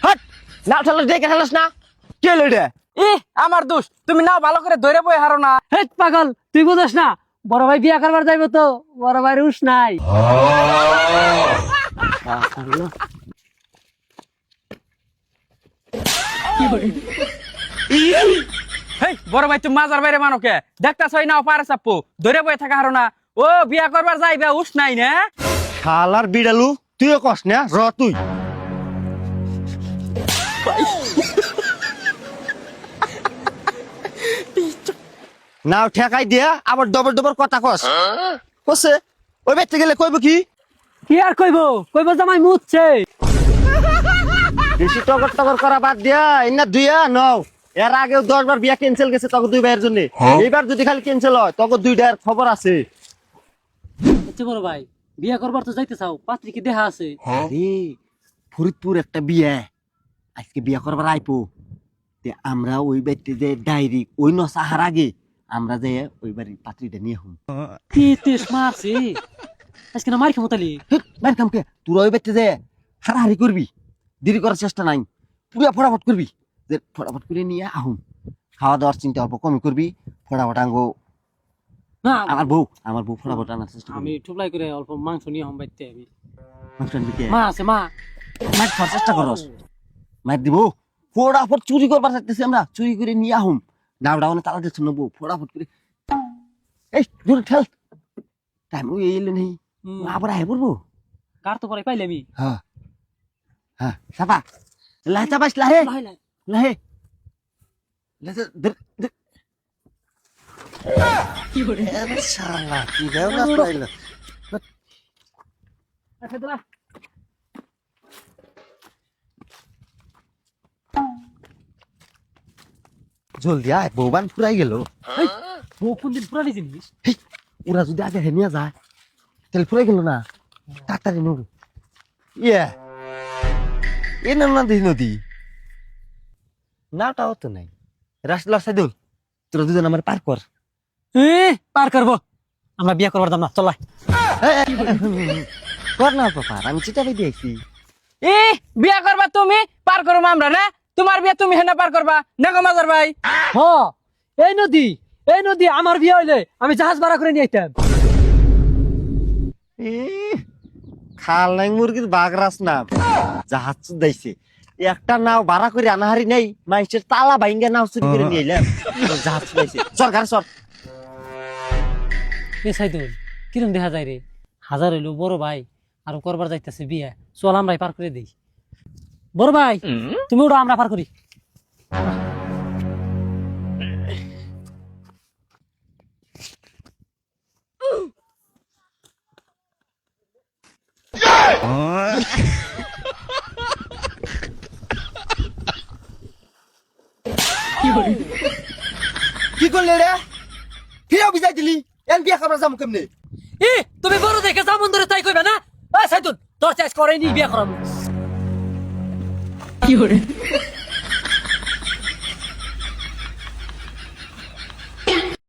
Hot নাও চলো দেখে খেলাস না কে লইডে আমার দোষ তুমি নাও ভালো করে ধরে বই হারো না। হেট পাগল তুই বুঝছ না বড় ভাই বিয়া করবার যাইবো তো বড় ভাইয়ের উস নাই। হেই বড় ভাই তুমি মাজার বাইরে মানো কে দেখতা ছয় নাও পারে চাপ্পু ধরে বই থাকা হারো না। ও বিয়া করবার যাইবে উস নাই না। শালার বিড়ালু তুইও কস না র তুই নাও ঠেকাই দিয়া আবার ডবল ডবল কথা কস কসে ওই বেতে গেলে কইব কি কি আর কইবো জামাই মুতছে। বেশি টগর টগর করা বাদ দিয়া ইন্না দুইয়া নাও এর আগেও 10 বার বিয়া ক্যান্সেল গেছে তখন দুই ভাইয়ের জন্য এইবার যদি খালি ক্যান্সেল হয় তখন দুইটার খবর আছে। আচ্ছা বড় ভাই বিয়া করবার তো যাইতে চাও পাত্রী কি দেখা আছে? আরে ফরিদপুর একটা বিয়া আজকে বিয়া করবার আইপো তে আমরা ওই বাড়িতে যে ডাইরি ওই নসাহার আগে আমরা যে ওই বাড়ির পাত্রীটা নিয়ে হুম কি তেস মারছে আজকে না মারি খামতালি মার কামকে তোরা ওই বাড়িতে যে হারাহারি করবি দেরি করার চেষ্টা নাই পুরা ফটাফট করবি যে ফটাফট করে নিয়ে আহুম খাওয়া দাওয়ার চিন্তা অল্প কমই করবি ফটাফট আঙ্গো না আমার বউ ফটাফট আনার চেষ্টা আমি ঠুপলাই করে অল্প মাংস নিয়ে হম বাইতে আমি করবি মা আছে মা মার খাওয়ার চেষ্টা করস মার দিব ফটাফট চুরি করবার চাইতেছি আমরা চুরি করে নিয়ে আহুম ডাউ ডাউনে তালা দিচ্ছ নেবো ফটাফট করে এই দূরে ঠেল টাইম ওই এলে নেই আবার আয় পড়বো কার তো পরে পাইলে আমি হ্যাঁ হ্যাঁ চাপা লাহে চাপাস লাহে লাহে কি করে শালা কি দেও না পাইলো আচ্ছা দাদা জলদি আয় বৌবান ফুরাই গেল ও কোন দিন পুরানি জিনিস ওরা যদি আগে হেনিয়া যায় তাহলে ফুরাই গেল না তাড়াতাড়ি নড়ু ইয়ে এ না নদী নদী নাটাও তো নাই রাস্তা সাইদুল তোরা দুজন আমার পার কর পার করবো আমরা বিয়া করবার দাম না চলাই কর না পাপার আমি চিটা পাই দিয়েছি বিয়া করবা তুমি পার করবো আমরা না তোমার বিয়া তুমি হেনা পার করবা নাগো মাজার ভাই। হ এই নদী আমার বিয়ে হইলে আমি জাহাজ ভাড়া করে নিয়ে আইতাম। খালাই মুরগির বাগরাস না জাহাজ দাইছে একটা নাও ভাড়া করে আনাহারি নেই মানুষের তালা ভাঙ্গা নাও চুরি করে নিয়ে এলাম জাহাজ দাইছে সরকার সর এ সাইদুল কিরম দেখা যায় রে হাজার হইলো বড় ভাই আর করবার যাইতেছে বিয়ে চল আমরাই পার করে দিই। বড় ভাই তুমি ওটা আমরা পার করি। কি করলে রে ফিরেও বিজাই দিলি এন বিয়া খাবার যাম কেমনে তুমি বড় দেখে যেমন ধরে তাই কইবে না সাইদুল তোর চাষ করেনি বিয়ে করাবো।